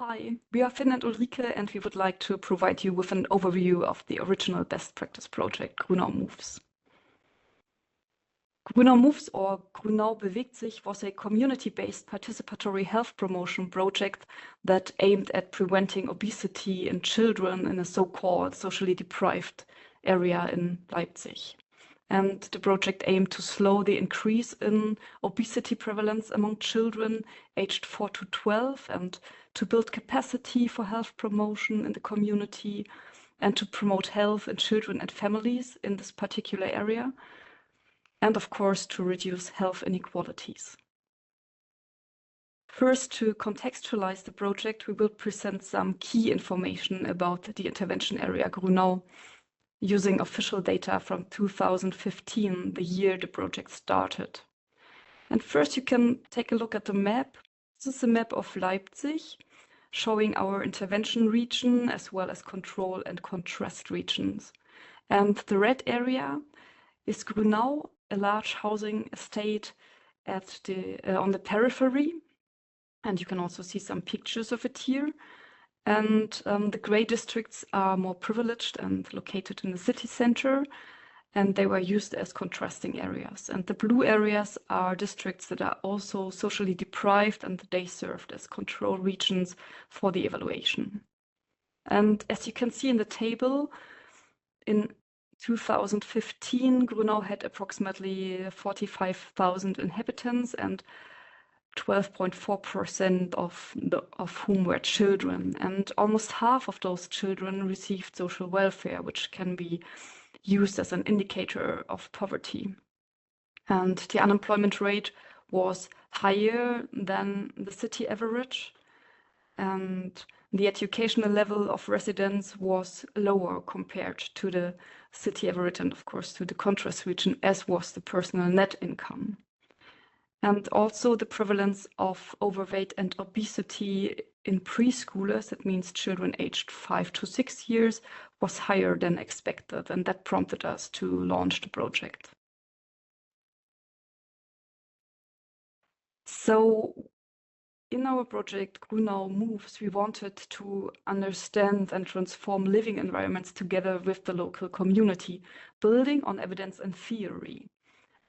Hi, we are Finn and Ulrike, and we would like to provide you with an overview of the original best practice project, Grünau Moves. Grünau Moves, or Grünau bewegt sich, was a community-based participatory health promotion project that aimed at preventing obesity in children in a so-called socially deprived area in Leipzig. And the project aimed to slow the increase in obesity prevalence among children aged 4 to 12 and to build capacity for health promotion in the community and to promote health in children and families in this particular area. And of course, to reduce health inequalities. First, to contextualize the project, we will present some key information about the intervention area Grünau, using official data from 2015, the year the project started. And first you can take a look at the map. This is a map of Leipzig, showing our intervention region as well as control and contrast regions. And the red area is Grünau, a large housing estate on the periphery. And you can also see some pictures of it here. And the gray districts are more privileged and located in the city center, and they were used as contrasting areas. And the blue areas are districts that are also socially deprived, and they served as control regions for the evaluation. And as you can see in the table, in 2015, Grünau had approximately 45,000 inhabitants, and 12.4% of whom were children, and almost half of those children received social welfare, which can be used as an indicator of poverty. And the unemployment rate was higher than the city average, and the educational level of residents was lower compared to the city average and of course to the contrast region, as was the personal net income. And also the prevalence of overweight and obesity in preschoolers, that means children aged 5 to 6 years, was higher than expected, and that prompted us to launch the project. So in our project Grünau Moves, we wanted to understand and transform living environments together with the local community, building on evidence and theory.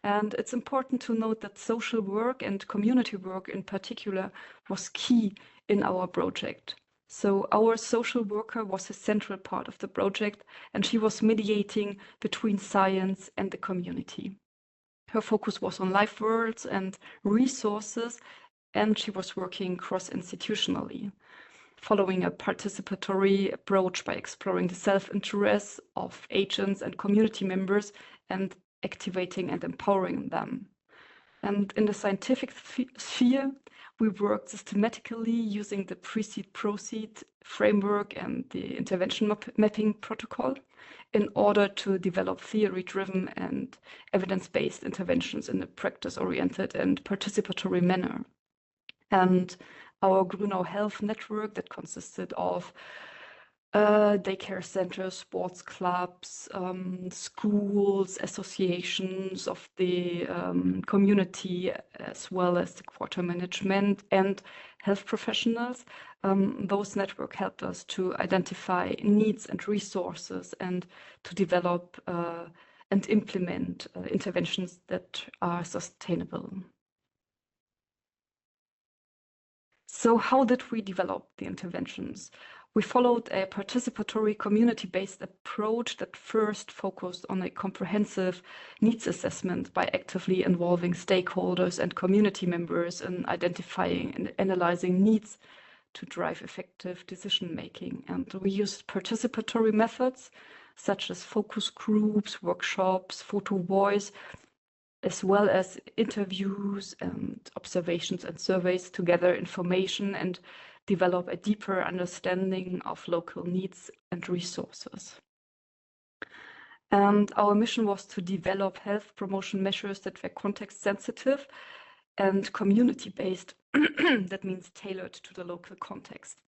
And it's important to note that social work and community work in particular was key in our project. So our social worker was a central part of the project, and she was mediating between science and the community. Her focus was on life worlds and resources, and she was working cross-institutionally, following a participatory approach by exploring the self-interest of agents and community members and activating and empowering them. And in the scientific sphere, we worked systematically using the precede-proceed framework and the intervention mapping protocol in order to develop theory-driven and evidence-based interventions in a practice-oriented and participatory manner. And our Grünau Health Network, that consisted of daycare centers, sports clubs, schools, associations of the community, as well as the quarter management and health professionals. Those networks helped us to identify needs and resources and to develop and implement interventions that are sustainable. So how did we develop the interventions? We followed a participatory community-based approach that first focused on a comprehensive needs assessment by actively involving stakeholders and community members in identifying and analyzing needs to drive effective decision-making. And we used participatory methods such as focus groups, workshops, photo voice, as well as interviews and observations and surveys to gather information and develop a deeper understanding of local needs and resources. And our mission was to develop health promotion measures that were context sensitive and community-based, that means tailored to the local context.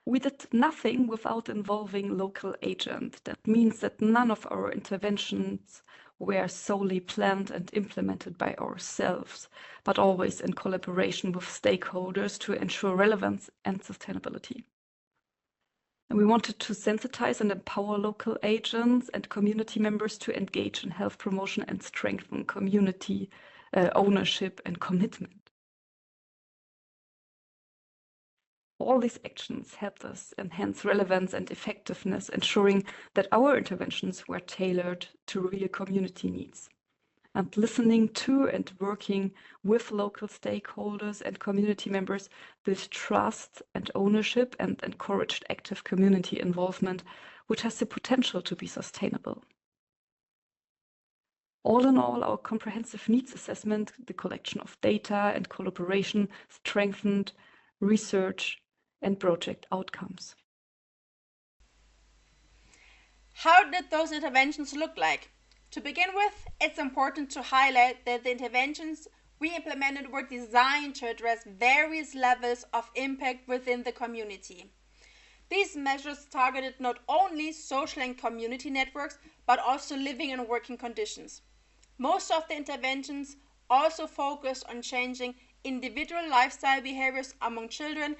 We did nothing without involving local agents. That means that none of our interventions were solely planned and implemented by ourselves, but always in collaboration with stakeholders to ensure relevance and sustainability. And we wanted to sensitize and empower local agents and community members to engage in health promotion and strengthen community ownership and commitment. All these actions helped us enhance relevance and effectiveness, ensuring that our interventions were tailored to real community needs. And listening to and working with local stakeholders and community members built trust and ownership and encouraged active community involvement, which has the potential to be sustainable. All in all, our comprehensive needs assessment, the collection of data and collaboration strengthened research and project outcomes. How did those interventions look like? To begin with, it's important to highlight that the interventions we implemented were designed to address various levels of impact within the community. These measures targeted not only social and community networks, but also living and working conditions. Most of the interventions also focused on changing individual lifestyle behaviors among children,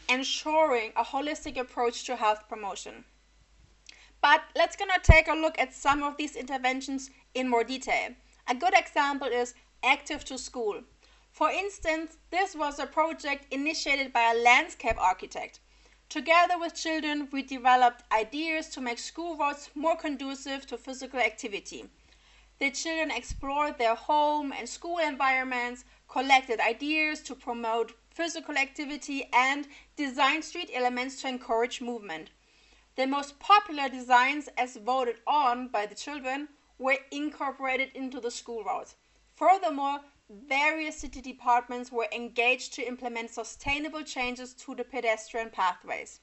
ensuring a holistic approach to health promotion. But let's gonna take a look at some of these interventions in more detail. A good example is Active to School. For instance, this was a project initiated by a landscape architect. Together with children, we developed ideas to make school routes more conducive to physical activity. The children explored their home and school environments, collected ideas to promote physical activity, and designed street elements to encourage movement. The most popular designs, as voted on by the children, were incorporated into the school routes. Furthermore, various city departments were engaged to implement sustainable changes to the pedestrian pathways.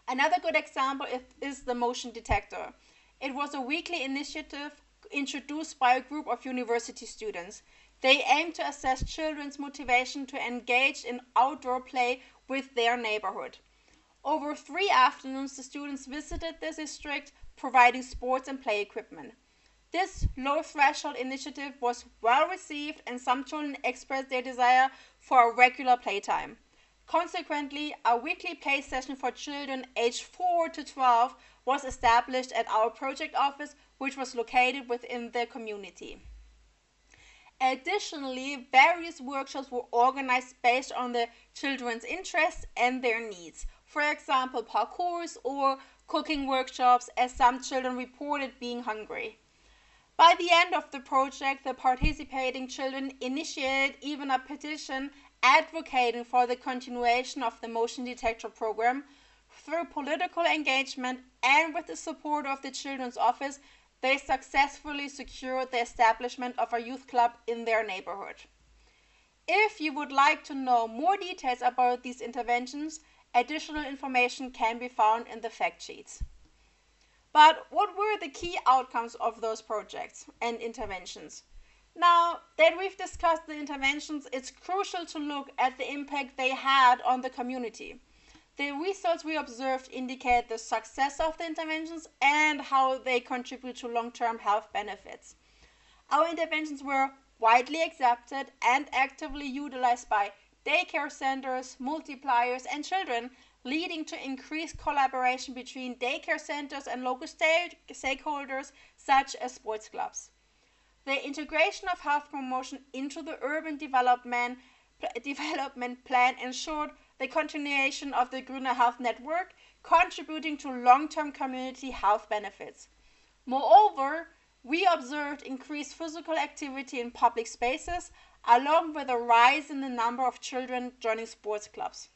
Another good example is the motion detector. It was a weekly initiative introduced by a group of university students. They aim to assess children's motivation to engage in outdoor play with their neighborhood. Over 3 afternoons, the students visited the district, providing sports and play equipment. This low-threshold initiative was well received, and some children expressed their desire for a regular playtime. Consequently, a weekly play session for children aged 4 to 12 was established at our project office, which was located within the community. Additionally, various workshops were organized based on the children's interests and their needs. For example, parkours or cooking workshops, as some children reported being hungry. By the end of the project, the participating children initiated even a petition advocating for the continuation of the motion detector program. Through political engagement and with the support of the Children's Office, they successfully secured the establishment of a youth club in their neighborhood. If you would like to know more details about these interventions, additional information can be found in the fact sheets. But what were the key outcomes of those projects and interventions? Now that we've discussed the interventions, it's crucial to look at the impact they had on the community. The results we observed indicate the success of the interventions and how they contribute to long-term health benefits. Our interventions were widely accepted and actively utilized by daycare centers, multipliers, and children, leading to increased collaboration between daycare centers and local stakeholders, such as sports clubs. The integration of health promotion into the urban development plan ensured the continuation of the Grünau Health Network, contributing to long-term community health benefits. Moreover, we observed increased physical activity in public spaces, along with a rise in the number of children joining sports clubs.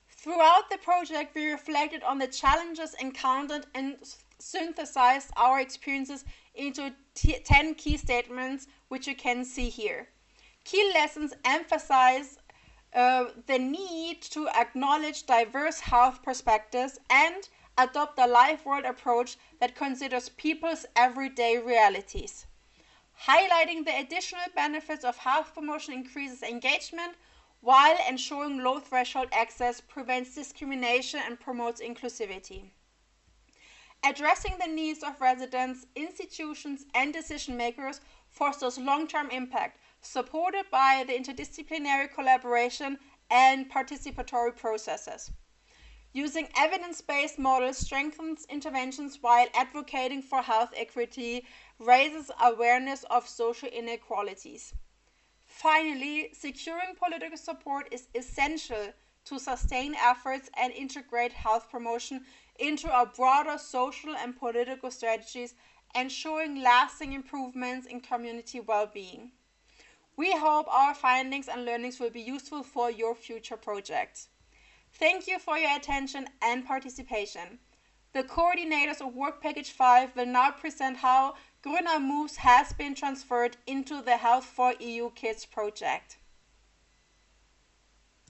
Throughout the project, we reflected on the challenges encountered and synthesized our experiences into 10 key statements, which you can see here. Key lessons emphasize the need to acknowledge diverse health perspectives and adopt a life-world approach that considers people's everyday realities. Highlighting the additional benefits of health promotion increases engagement, while ensuring low-threshold access prevents discrimination and promotes inclusivity. Addressing the needs of residents, institutions, and decision makers fosters long-term impact, supported by the interdisciplinary collaboration and participatory processes. Using evidence-based models strengthens interventions while advocating for health equity, raises awareness of social inequalities. Finally, securing political support is essential to sustain efforts and integrate health promotion into our broader social and political strategies, ensuring lasting improvements in community well-being. We hope our findings and learnings will be useful for your future projects. Thank you for your attention and participation. The coordinators of Work Package 5 will now present how Grünau Moves has been transferred into the Health4EUkids project.